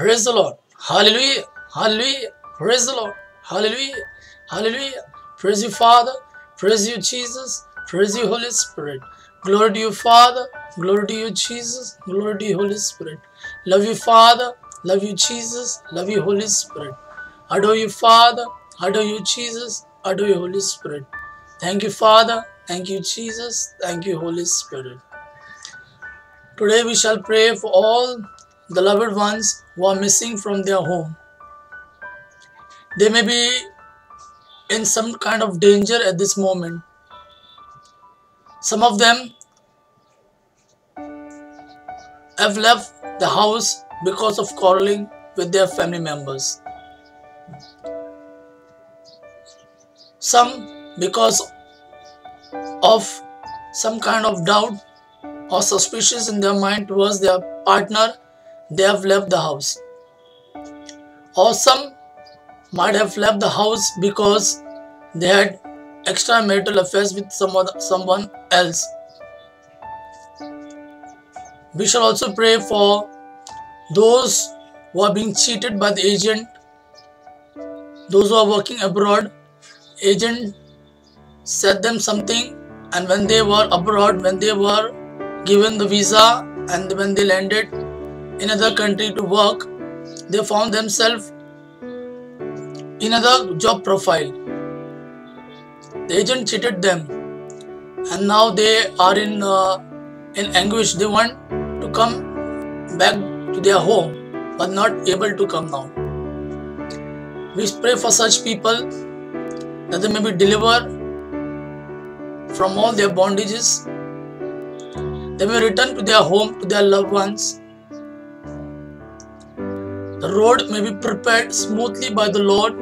Praise the Lord. Hallelujah. Hallelujah. Praise the Lord. Hallelujah. Hallelujah. Praise you, Father. Praise you, Jesus. Praise you, Holy Spirit. Glory to you, Father. Glory to you, Jesus. Glory to you, Holy Spirit. Love you, Father. Love you, Jesus. Love you, Holy Spirit. Adore you, Father. Adore you, Jesus. Adore you, Holy Spirit. Thank you, Father. Thank you, Jesus. Thank you, Holy Spirit. Today we shall pray for all the loved ones who are missing from their home. They may be in some kind of danger at this moment. Some of them have left the house because of quarreling with their family members. Some because of some kind of doubt or suspicious in their mind towards their partner, they have left the house. Or some might have left the house because they had extramarital affairs with someone else. We shall also pray for those who are being cheated by the agent, those who are working abroad. Agent said them something, and when they were abroad, when they were given the visa and when they landed in another country to work, they found themselves in another job profile. The agent cheated them, and now they are in anguish. They want to come back to their home, but not able to come now. We pray for such people that they may be delivered from all their bondages. They may return to their home, to their loved ones. The road may be prepared smoothly by the Lord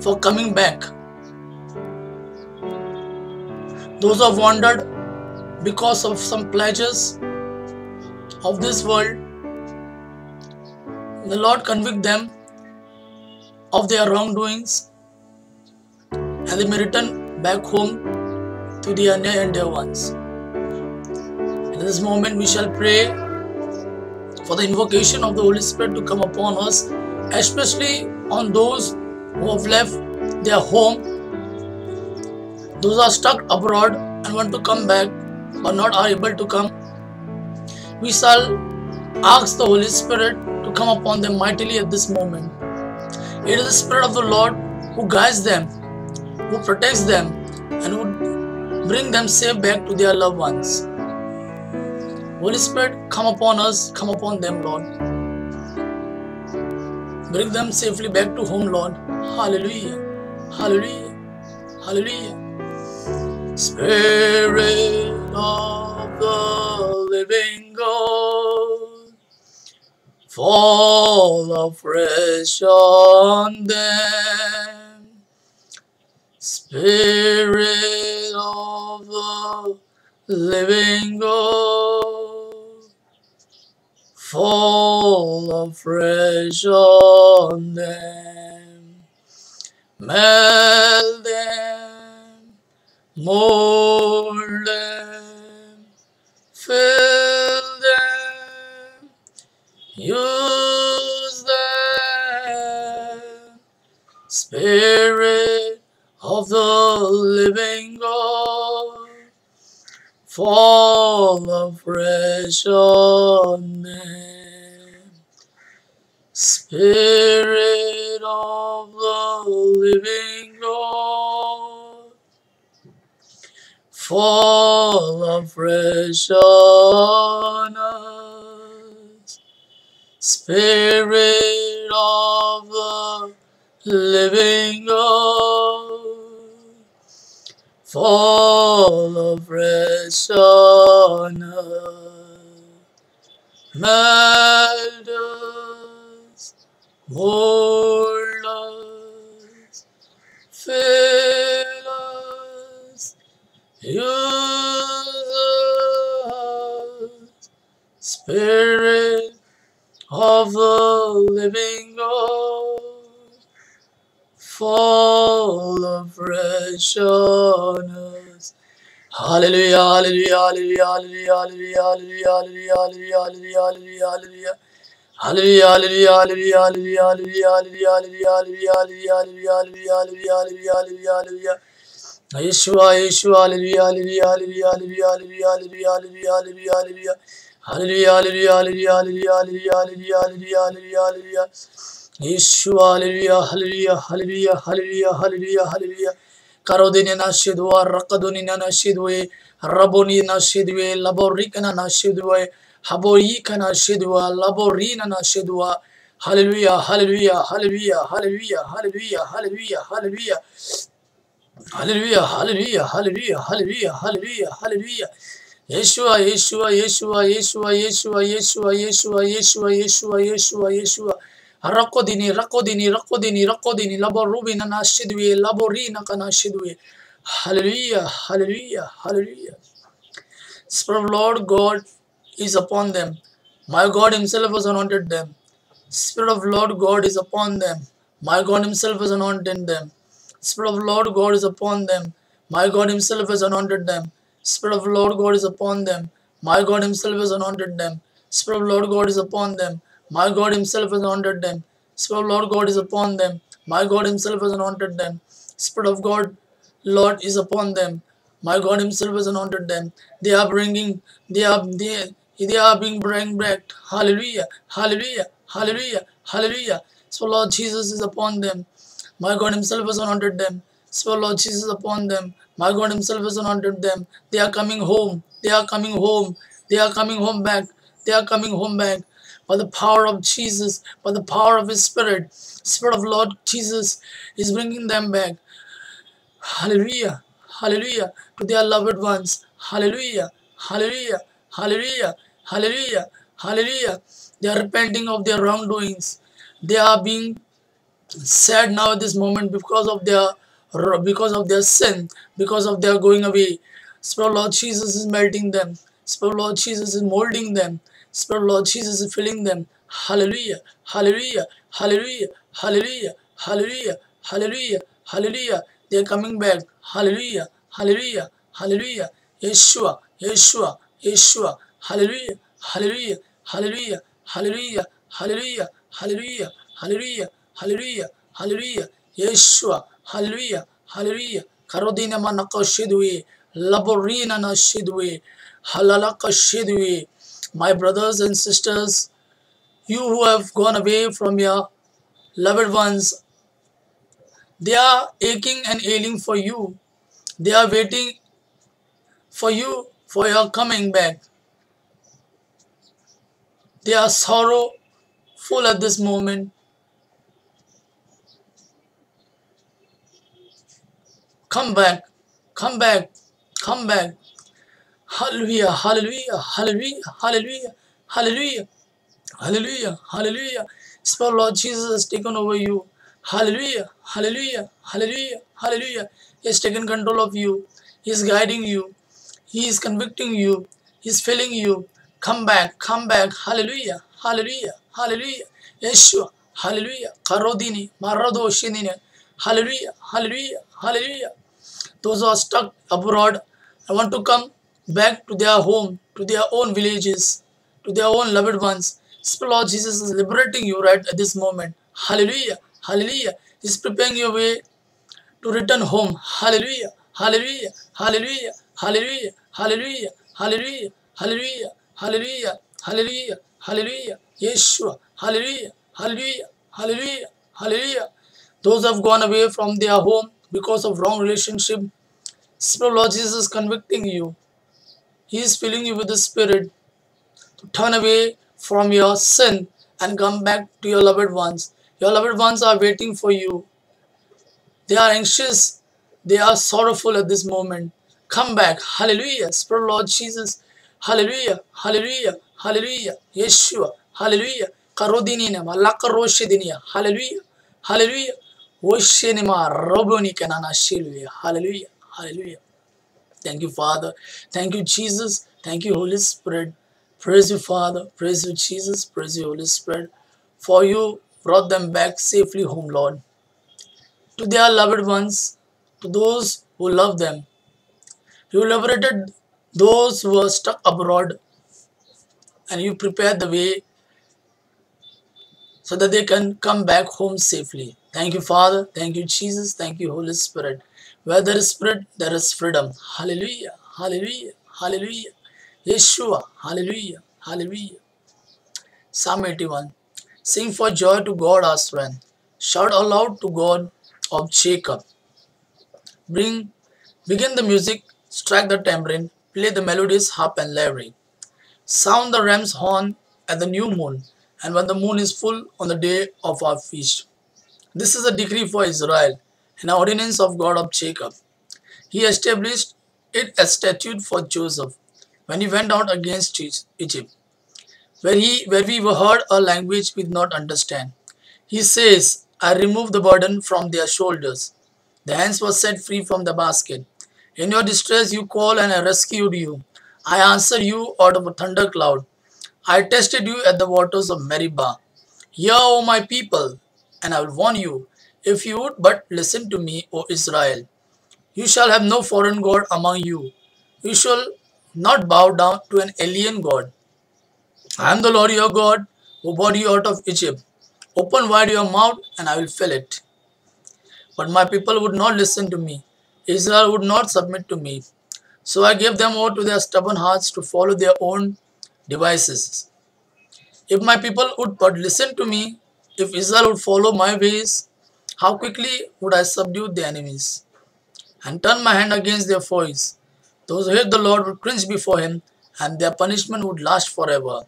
for coming back. Those who have wandered because of some pleasures of this world, the Lord convict them of their wrongdoings, and they may return back home to their near and dear ones. In this moment we shall pray for the invocation of the Holy Spirit to come upon us, especially on those who have left their home, those who are stuck abroad and want to come back but not are able to come. We shall ask the Holy Spirit to come upon them mightily at this moment. It is the Spirit of the Lord who guides them, who protects them, and who bring them safe back to their loved ones. Holy Spirit, come upon us, come upon them, Lord. Bring them safely back to home, Lord. Hallelujah. Hallelujah. Hallelujah. Spirit of the living God, fall afresh on them. Spirit of the living God, fall afresh on them. Melt them, mold them, fill them, use them. Spirit of the living God, fall afresh on them. Spirit of the living God, fall afresh on us. Spirit of the living God, fall afresh on us. Melt us, mold us, fill us, use us. Spirit of the living God, fall afresh on us. Hallelujah, hallelujah, hallelujah, hallelujah, hallelujah, hallelujah, hallelujah, hallelujah, hallelujah, hallelujah. Hallelujah, hallelujah, hallelujah, hallelujah, hallelujah, hallelujah, hallelujah, hallelujah, hallelujah, hallelujah, hallelujah, hallelujah, hallelujah. Yeshua, Yeshua, hallelujah, hallelujah, hallelujah, hallelujah, hallelujah, hallelujah, hallelujah, hallelujah, hallelujah, hallelujah, hallelujah, hallelujah, hallelujah, hallelujah, hallelujah, hallelujah. Yeshua, hallelujah, hallelujah, hallelujah, hallelujah, hallelujah, hallelujah. Karodini nashidwa, rakaduni nashidwe, raboni nashidwe, laborika nashidwe, haborika nashidwa, laborina nashidwa. Hallelujah, hallelujah, hallelujah, hallelujah, hallelujah, hallelujah, hallelujah. Hallelujah, hallelujah, hallelujah, hallelujah, hallelujah, hallelujah. Yeshua, Yeshua, Yeshua, Yeshua, Yeshua, Yeshua, Yeshua, Yeshua, Yeshua, Yeshua, Yeshua. Rakodini, rakodini, rakodini, rakodini, laborubi na nashidwe, laborina kana shidwe. Hallelujah, hallelujah, hallelujah. Spirit of Lord God is upon them. My God Himself has anointed them. Spirit of Lord God is upon them. My God Himself has anointed them. Spirit of Lord God is upon them. My God Himself has anointed them. Spirit of Lord God is upon them. My God Himself has anointed them. Spirit of Lord God is upon them. My God Himself has anointed them. Spirit of Lord God is upon them. My God Himself has anointed them. Spirit of God, Lord, is upon them. My God Himself has anointed them. They are bringing, they are being bring back. Hallelujah, hallelujah, hallelujah, hallelujah. So Lord Jesus is upon them. My God Himself has anointed them. So Lord Jesus is upon them. My God Himself has anointed them. They are coming home. They are coming home. They are coming home back. They are coming home back. By the power of Jesus, by the power of His Spirit, Spirit of Lord Jesus is bringing them back. Hallelujah. Hallelujah. To their loved ones. Hallelujah. Hallelujah. Hallelujah. Hallelujah. Hallelujah. They are repenting of their wrongdoings. They are being sad now at this moment because of their sin, because of their going away. Spirit of Lord Jesus is melting them. Spirit of Lord Jesus is molding them. Spirit of Lord Jesus is filling them. Hallelujah. Hallelujah. Hallelujah. Hallelujah. Hallelujah. Hallelujah. Hallelujah. They are coming back. Hallelujah. Hallelujah. Hallelujah. Yeshua. Yeshua. Yeshua. Hallelujah. Hallelujah. Hallelujah. Hallelujah. Hallelujah. Hallelujah. Hallelujah. Hallelujah. Hallelujah. Yeshua. Hallelujah. Hallelujah. Karodina manaka shidwe. Laborina na shidwe. Halalaka shidwe. My brothers and sisters, you who have gone away from your loved ones, they are aching and ailing for you. They are waiting for you for your coming back. They are sorrowful at this moment. Come back, come back, come back. Hallelujah, hallelujah, hallelujah, hallelujah, hallelujah, hallelujah, hallelujah. Spirit of Lord Jesus has taken over you. Hallelujah, hallelujah, hallelujah, hallelujah. He has taken control of you. He is guiding you. He is convicting you. He is filling you. Come back, come back. Hallelujah, hallelujah, hallelujah. Yeshua, hallelujah. Karodini, Marado Shinine. Hallelujah, hallelujah, hallelujah. Those who are stuck abroad and want to come back to their home, to their own villages, to their own loved ones. Spirit Lord Jesus is liberating you right at this moment. Hallelujah. Hallelujah. He's preparing your way to return home. Hallelujah. Hallelujah. Hallelujah. Hallelujah. Hallelujah. Hallelujah. Hallelujah. Hallelujah. Hallelujah. Hallelujah. Yeshua. Hallelujah. Hallelujah. Hallelujah. Hallelujah. Those who have gone away from their home because of wrong relationship, Spirit of Lord Jesus is convicting you. He is filling you with the Spirit to turn away from your sin and come back to your loved ones. Your loved ones are waiting for you. They are anxious. They are sorrowful at this moment. Come back. Hallelujah. Spirit of Lord Jesus. Hallelujah. Hallelujah. Hallelujah. Yeshua. Hallelujah. Karodinina. Malakaroshidiniya. Hallelujah. Hallelujah. Oshinima roboni kanana shilviya. Hallelujah. Hallelujah. Thank you, Father. Thank you, Jesus. Thank you, Holy Spirit. Praise you, Father. Praise you, Jesus. Praise you, Holy Spirit. For you brought them back safely home, Lord. To their loved ones, to those who love them. You liberated those who are stuck abroad and you prepared the way so that they can come back home safely. Thank you, Father. Thank you, Jesus. Thank you, Holy Spirit. Where there is Spirit, there is freedom. Hallelujah. Hallelujah. Hallelujah. Yeshua. Hallelujah. Hallelujah. Psalm 81. Sing for joy to God our strength. Shout aloud to God of Jacob. Bring, begin the music, strike the tambourine, play the melodious harp and lyre. Sound the ram's horn at the new moon, and when the moon is full on the day of our feast. This is a decree for Israel, an ordinance of God of Jacob. He established it as statute for Joseph when he went out against Egypt, where we heard a language we did not understand. He says, I removed the burden from their shoulders. The hands were set free from the basket. In your distress you called and I rescued you. I answered you out of a thunder cloud. I tested you at the waters of Meribah. Hear, O my people, and I will warn you, if you would but listen to me, O Israel. You shall have no foreign god among you. You shall not bow down to an alien god. I am the Lord your God, who brought you out of Egypt. Open wide your mouth, and I will fill it. But my people would not listen to me. Israel would not submit to me. So I gave them over to their stubborn hearts to follow their own devices. If my people would but listen to me, if Israel would follow my ways, how quickly would I subdue the enemies and turn my hand against their foes? Those who hate the Lord would cringe before him, and their punishment would last forever.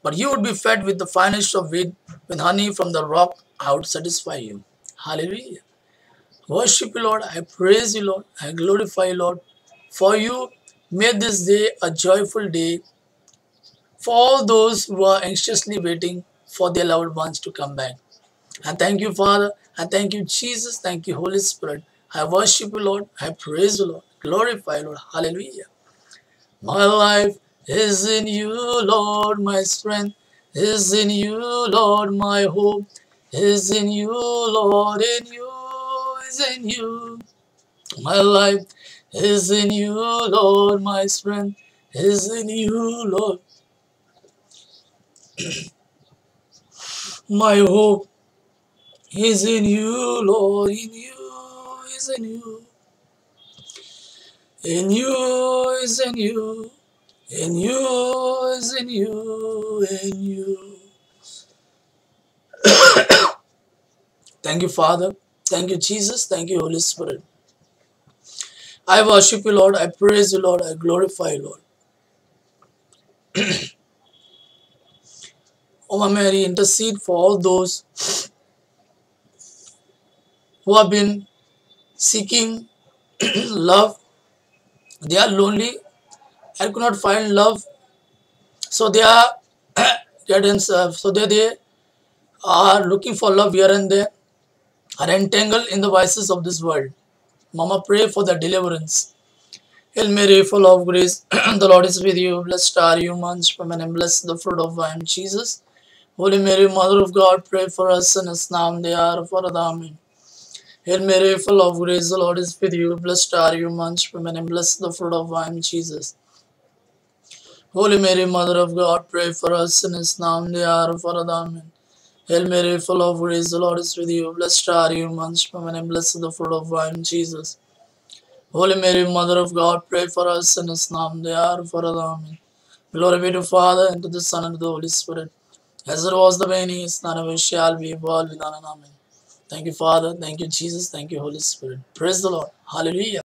But you would be fed with the finest of wheat, with honey from the rock. I would satisfy you. Hallelujah. Worship you, Lord. I praise you, Lord. I glorify you, Lord. For you made this day a joyful day for all those who are anxiously waiting for their loved ones to come back. I thank you, Father. I thank you, Jesus. Thank you, Holy Spirit. I worship you, Lord. I praise you, Lord. Glorify you, Lord. Hallelujah. My life is in you, Lord. My strength is in you, Lord. My hope is in you, Lord. In you is in you. My life is in you, Lord. My strength is in you, Lord. My hope is in you, Lord. In you is in you. In you is in you. In you is in you. In you. Thank you, Father. Thank you, Jesus. Thank you, Holy Spirit. I worship you, Lord. I praise you, Lord. I glorify you, Lord. O my Mary, intercede for all those who have been seeking love. They are lonely and could not find love. So they are they are looking for love here and there, are entangled in the vices of this world. Mama, pray for their deliverance. Hail Mary, full of grace, the Lord is with you. Blessed are you amongst women, and blessed the fruit of thy womb, Jesus. Holy Mary, Mother of God, pray for us sinners now and the hour of our death. Amen. Hail Mary, full of grace, the Lord is with you. Blessed are you amongst women, and blessed the fruit of thy womb, Jesus. Holy Mary, Mother of God, pray for us sinners now and the hour of our death. Amen. Hail Mary, full of grace, the Lord is with you. Blessed are you amongst women, and blessed the fruit of thy womb, Jesus. Holy Mary, Mother of God, pray for us sinners now and the hour of our death. Amen. Glory be to the Father, and to the Son, and to the Holy Spirit, as it was the beginning, is now, and ever shall be, world without an Amen. Thank you, Father. Thank you, Jesus. Thank you, Holy Spirit. Praise the Lord. Hallelujah.